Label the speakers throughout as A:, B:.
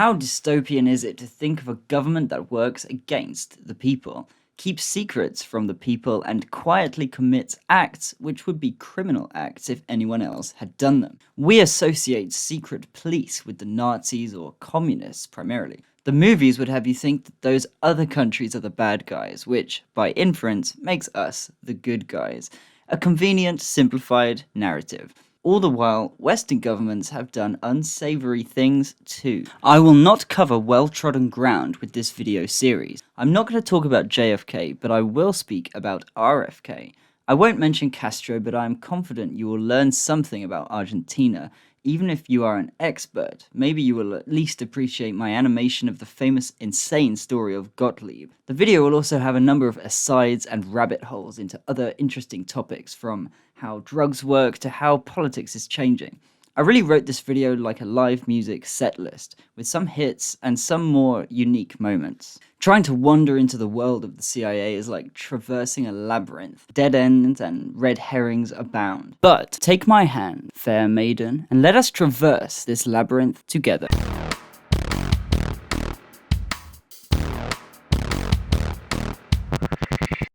A: How dystopian is it to think of a government that works against the people, keeps secrets from the people, and quietly commits acts which would be criminal acts if anyone else had done them? We associate secret police with the Nazis or communists primarily. The movies would have you think that those other countries are the bad guys, which, by inference, makes us the good guys. A convenient, simplified narrative. All the while, Western governments have done unsavory things too. I will not cover well-trodden ground with this video series. I'm not going to talk about JFK, but I will speak about RFK. I won't mention Castro, but I am confident you will learn something about Argentina. Even if you are an expert, maybe you will at least appreciate my animation of the famous insane story of Gottlieb. The video will also have a number of asides and rabbit holes into other interesting topics, from how drugs work to how politics is changing. I really wrote this video like a live music set list, with some hits and some more unique moments. Trying to wander into the world of the CIA is like traversing a labyrinth. Dead ends and red herrings abound. But take my hand, fair maiden, and let us traverse this labyrinth together.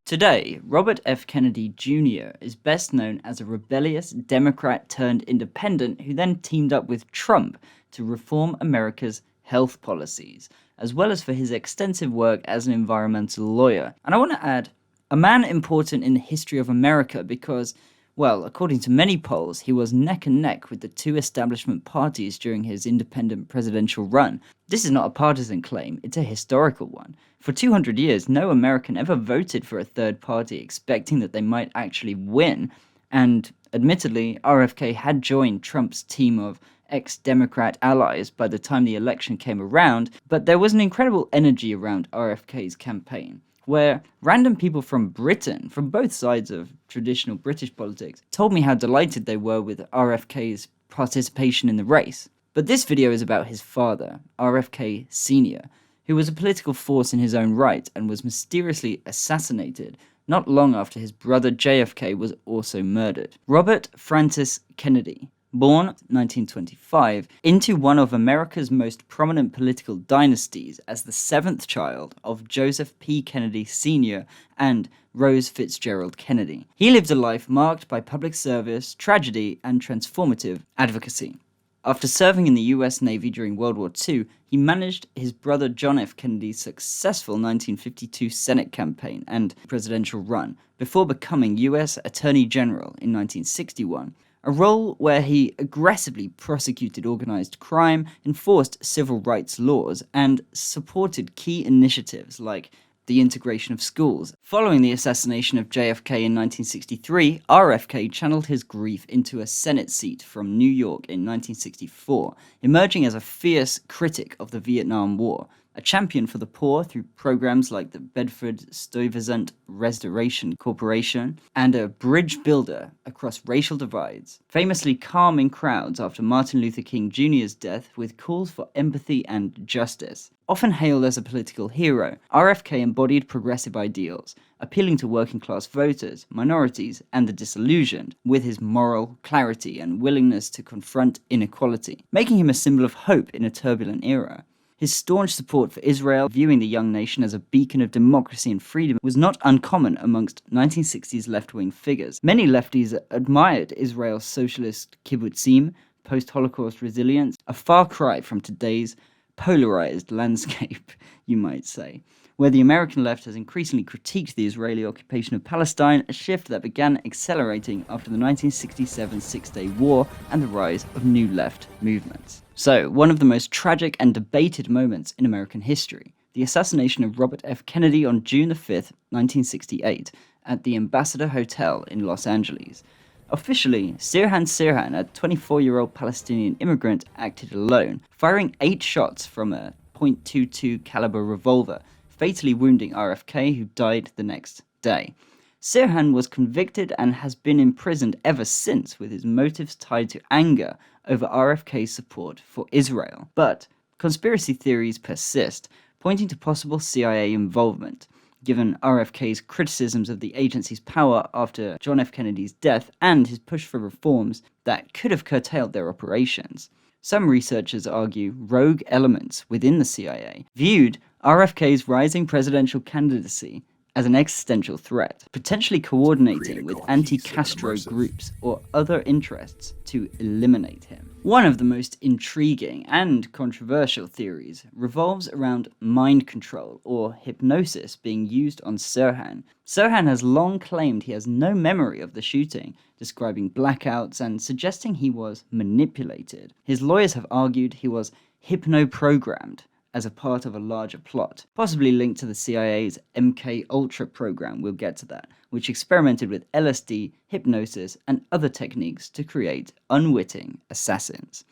A: Today, Robert F. Kennedy Jr. is best known as a rebellious Democrat turned independent who then teamed up with Trump to reform America's health policies, as well as for his extensive work as an environmental lawyer. And I want to add, a man important in the history of America because, well, according to many polls, he was neck and neck with the two establishment parties during his independent presidential run. This is not a partisan claim, it's a historical one. For 200 years, no American ever voted for a third party expecting that they might actually win, and admittedly, RFK had joined Trump's team of ex-Democrat allies by the time the election came around, but there was an incredible energy around RFK's campaign, where random people from Britain, from both sides of traditional British politics, told me how delighted they were with RFK's participation in the race. But this video is about his father, RFK Sr., who was a political force in his own right and was mysteriously assassinated not long after his brother JFK was also murdered. Robert Francis Kennedy, born 1925, into one of America's most prominent political dynasties as the seventh child of Joseph P. Kennedy Sr. and Rose Fitzgerald Kennedy. He lived a life marked by public service, tragedy, and transformative advocacy. After serving in the US Navy during World War II, he managed his brother John F. Kennedy's successful 1952 Senate campaign and presidential run, before becoming US Attorney General in 1961. A role where he aggressively prosecuted organized crime, enforced civil rights laws, and supported key initiatives like the integration of schools. Following the assassination of JFK in 1963, RFK channeled his grief into a Senate seat from New York in 1964, emerging as a fierce critic of the Vietnam War, a champion for the poor through programs like the Bedford-Stuyvesant Restoration Corporation, and a bridge builder across racial divides, famously calming crowds after Martin Luther King Jr.'s death with calls for empathy and justice. Often hailed as a political hero, RFK embodied progressive ideals, appealing to working-class voters, minorities, and the disillusioned, with his moral clarity and willingness to confront inequality, making him a symbol of hope in a turbulent era. His staunch support for Israel, viewing the young nation as a beacon of democracy and freedom, was not uncommon amongst 1960s left-wing figures. Many lefties admired Israel's socialist kibbutzim, post-Holocaust resilience, a far cry from today's polarized landscape, you might say, where the American left has increasingly critiqued the Israeli occupation of Palestine, a shift that began accelerating after the 1967 Six-Day War and the rise of new left movements. So, one of the most tragic and debated moments in American history, the assassination of Robert F. Kennedy on June 5, 1968, at the Ambassador Hotel in Los Angeles. Officially, Sirhan Sirhan, a 24-year-old Palestinian immigrant, acted alone, firing 8 shots from a .22 caliber revolver, fatally wounding RFK, who died the next day. Sirhan was convicted and has been imprisoned ever since, with his motives tied to anger over RFK's support for Israel. But conspiracy theories persist, pointing to possible CIA involvement, given RFK's criticisms of the agency's power after John F. Kennedy's death and his push for reforms that could have curtailed their operations. Some researchers argue rogue elements within the CIA viewed RFK's rising presidential candidacy as an existential threat, potentially coordinating with anti-Castro groups or other interests to eliminate him. One of the most intriguing and controversial theories revolves around mind control or hypnosis being used on Sirhan. Sirhan has long claimed he has no memory of the shooting, describing blackouts and suggesting he was manipulated. His lawyers have argued he was hypno-programmed as a part of a larger plot, possibly linked to the CIA's MK-Ultra program, we'll get to that, which experimented with LSD, hypnosis, and other techniques to create unwitting assassins.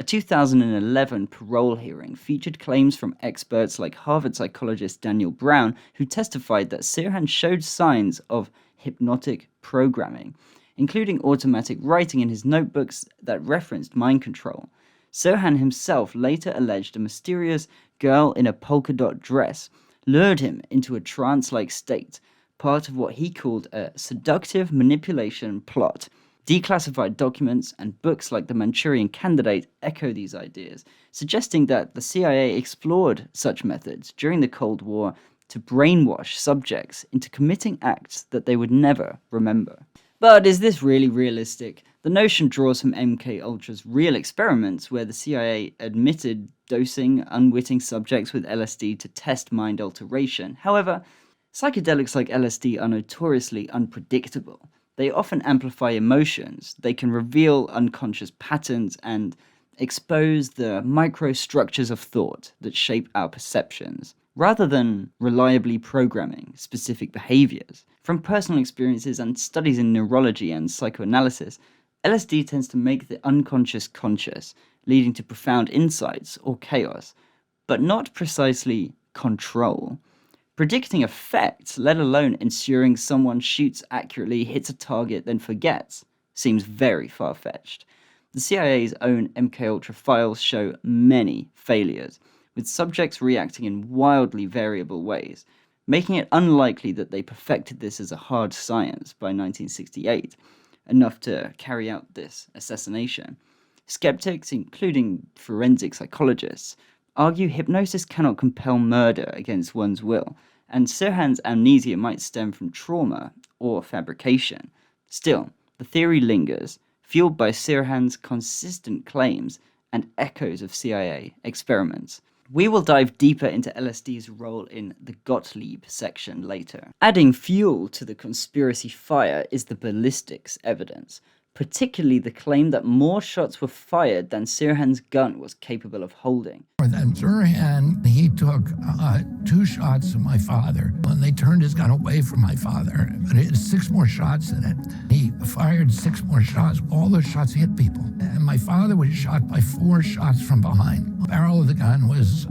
A: A 2011 parole hearing featured claims from experts like Harvard psychologist Daniel Brown, who testified that Sirhan showed signs of hypnotic programming, including automatic writing in his notebooks that referenced mind control. Sirhan himself later alleged a mysterious girl in a polka dot dress lured him into a trance-like state, part of what he called a seductive manipulation plot. Declassified documents and books like The Manchurian Candidate echo these ideas, suggesting that the CIA explored such methods during the Cold War to brainwash subjects into committing acts that they would never remember. But is this really realistic? The notion draws from MK-Ultra's real experiments where the CIA admitted dosing unwitting subjects with LSD to test mind alteration. However, psychedelics like LSD are notoriously unpredictable. They often amplify emotions, they can reveal unconscious patterns, and expose the microstructures of thought that shape our perceptions, rather than reliably programming specific behaviors. From personal experiences and studies in neurology and psychoanalysis, LSD tends to make the unconscious conscious, leading to profound insights or chaos, but not precisely control. Predicting effects, let alone ensuring someone shoots accurately, hits a target, then forgets, seems very far-fetched. The CIA's own MKUltra files show many failures, with subjects reacting in wildly variable ways, making it unlikely that they perfected this as a hard science by 1968, enough to carry out this assassination. Skeptics, including forensic psychologists, argue hypnosis cannot compel murder against one's will, and Sirhan's amnesia might stem from trauma or fabrication. Still, the theory lingers, fueled by Sirhan's consistent claims and echoes of CIA experiments. We will dive deeper into LSD's role in the Gottlieb section later. Adding fuel to the conspiracy fire is the ballistics evidence, particularly the claim that more shots were fired than Sirhan's gun was capable of holding.
B: Then Sirhan, he took 2 shots at my father when they turned his gun away from my father, but it had 6 more shots in it. He fired 6 more shots. All those shots hit people. And my father was shot by 4 shots from behind. The barrel of the gun was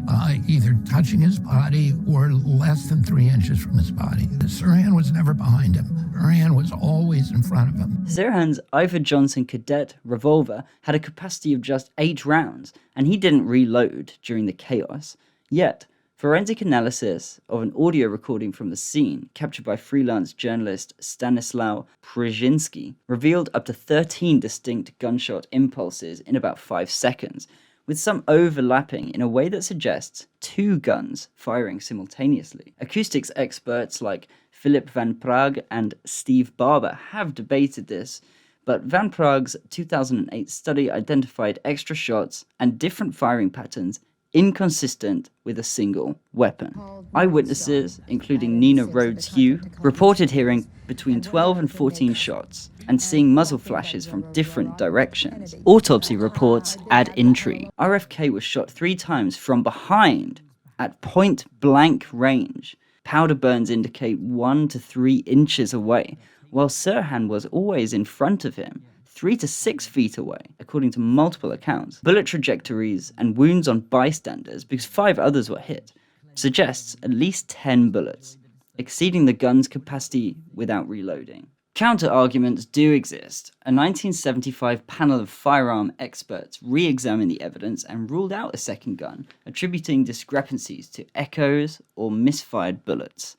B: either touching his body or less than 3 inches from his body. Sirhan was never behind him. Sirhan was always in front of him.
A: Sirhan's Ivor Johnson Cadet revolver had a capacity of just 8 rounds, and he didn't reload during the chaos. Yet, forensic analysis of an audio recording from the scene, captured by freelance journalist Stanislaw Przynski, revealed up to 13 distinct gunshot impulses in about 5 seconds, with some overlapping in a way that suggests 2 guns firing simultaneously. Acoustics experts like Philip Van Praag and Steve Barber have debated this, but Van Praag's 2008 study identified extra shots and different firing patterns inconsistent with a single weapon. Eyewitnesses, including Nina Rhodes Hugh, reported hearing between 12 and 14 shots and seeing muzzle flashes from different directions. Autopsy reports add intrigue. RFK was shot 3 times from behind at point-blank range. Powder burns indicate 1 to 3 inches away, while Sirhan was always in front of him, 3 to 6 feet away, according to multiple accounts. Bullet trajectories and wounds on bystanders, because 5 others were hit, suggests at least 10 bullets, exceeding the gun's capacity without reloading. Counter-arguments do exist. A 1975 panel of firearm experts re-examined the evidence and ruled out a second gun, attributing discrepancies to echoes or misfired bullets.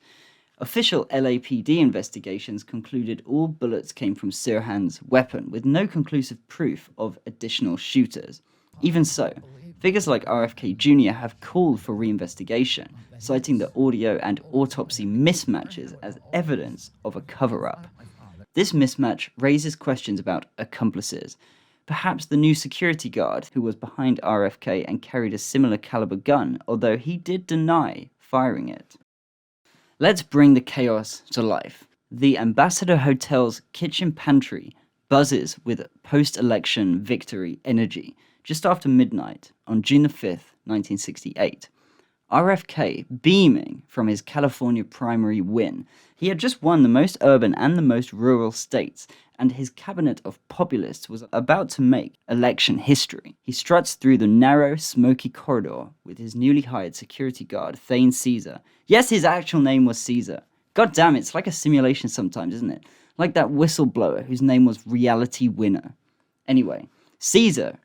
A: Official LAPD investigations concluded all bullets came from Sirhan's weapon, with no conclusive proof of additional shooters. Even so, figures like RFK Jr. have called for reinvestigation, citing the audio and autopsy mismatches as evidence of a cover-up. This mismatch raises questions about accomplices. Perhaps the new security guard who was behind RFK and carried a similar caliber gun, although he did deny firing it. Let's bring the chaos to life. The Ambassador Hotel's kitchen pantry buzzes with post-election victory energy just after midnight on June the 5th, 1968. RFK beaming from his California primary win. He had just won the most urban and the most rural states, and his cabinet of populists was about to make election history. He struts through the narrow, smoky corridor with his newly hired security guard, Thane Caesar. Yes, his actual name was Caesar. God damn, it's like a simulation sometimes, isn't it? Like that whistleblower whose name was Reality Winner. Anyway, Caesar,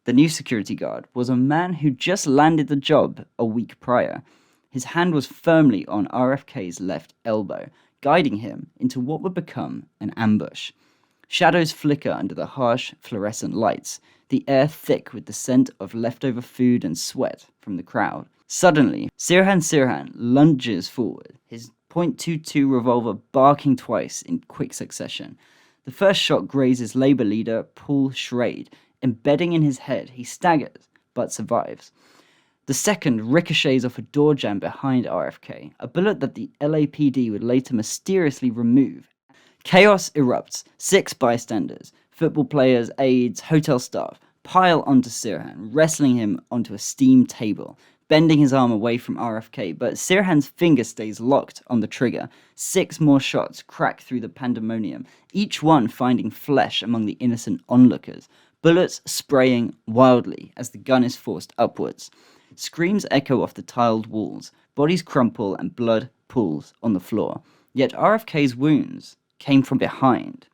A: the new security guard, was a man who just landed the job a week prior. His hand was firmly on RFK's left elbow, guiding him into what would become an ambush. Shadows flicker under the harsh fluorescent lights, the air thick with the scent of leftover food and sweat from the crowd. Suddenly, Sirhan lunges forward, his .22 revolver barking twice in quick succession. The first shot grazes Labour leader Paul Schrade. Embedding in his head, he staggers, but survives. The second ricochets off a door jamb behind RFK, a bullet that the LAPD would later mysteriously remove. Chaos erupts. 6 bystanders, football players, aides, hotel staff, pile onto Sirhan, wrestling him onto a steam table, bending his arm away from RFK, but Sirhan's finger stays locked on the trigger. 6 more shots crack through the pandemonium, each one finding flesh among the innocent onlookers. Bullets spraying wildly as the gun is forced upwards. Screams echo off the tiled walls, bodies crumple and blood pools on the floor. Yet RFK's wounds came from behind.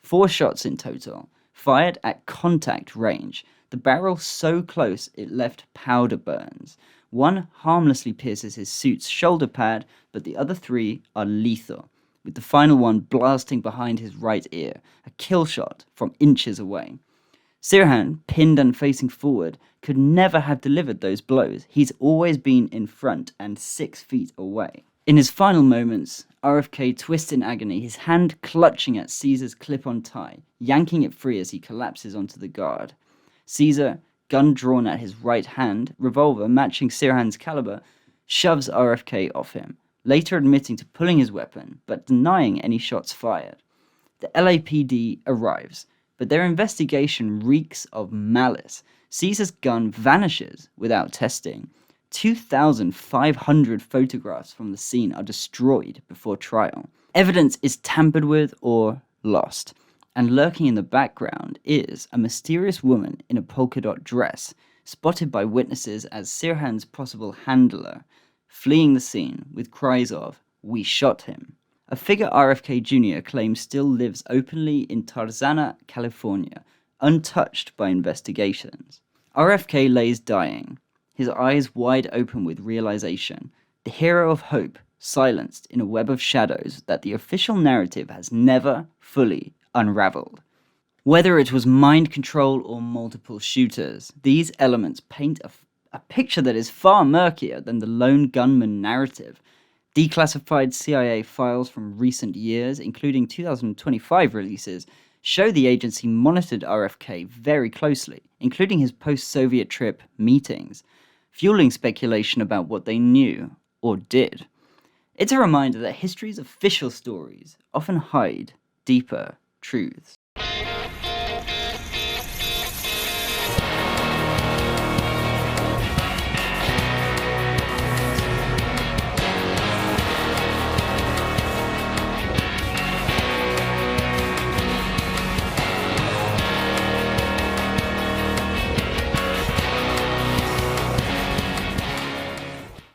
A: 4 shots in total, fired at contact range, the barrel so close it left powder burns. One harmlessly pierces his suit's shoulder pad, but the other 3 are lethal, with the final one blasting behind his right ear, a kill shot from inches away. Sirhan, pinned and facing forward, could never have delivered those blows. He's always been in front and 6 feet away. In his final moments, RFK twists in agony, his hand clutching at Caesar's clip-on tie, yanking it free as he collapses onto the guard. Caesar, gun drawn at his right hand, revolver matching Sirhan's caliber, shoves RFK off him, later admitting to pulling his weapon, but denying any shots fired. The LAPD arrives, but their investigation reeks of malice. Caesar's gun vanishes without testing. 2,500 photographs from the scene are destroyed before trial. Evidence is tampered with or lost, and lurking in the background is a mysterious woman in a polka dot dress, spotted by witnesses as Sirhan's possible handler, fleeing the scene with cries of, "We shot him." A figure RFK Jr. claims still lives openly in Tarzana, California, untouched by investigations. RFK lays dying, his eyes wide open with realization, the hero of hope silenced in a web of shadows that the official narrative has never fully unraveled. Whether it was mind control or multiple shooters, these elements paint a picture that is far murkier than the lone gunman narrative. Declassified CIA files from recent years, including 2025 releases, show the agency monitored RFK very closely, including his post-Soviet trip meetings, fueling speculation about what they knew or did. It's a reminder that history's official stories often hide deeper truths.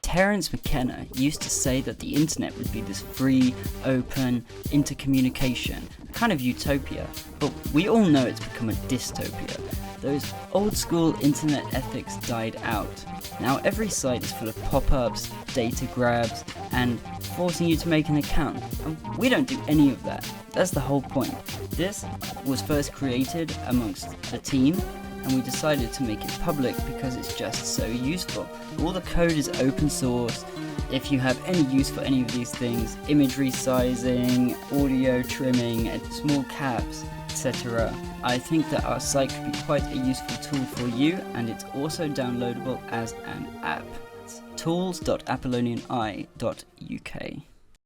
A: Terence McKenna used to say that the internet would be this free, open, intercommunication, kind of utopia, but we all know it's become a dystopia. Those old school internet ethics died out. Now every site is full of pop-ups, data grabs, and forcing you to make an account. And we don't do any of that. That's the whole point. This was first created amongst a team and we decided to make it public because it's just so useful. All the code is open source. If you have any use for any of these things, image resizing, audio trimming, small caps, etc., I think that our site could be quite a useful tool for you, and it's also downloadable as an app. It's tools.apolloniani.uk.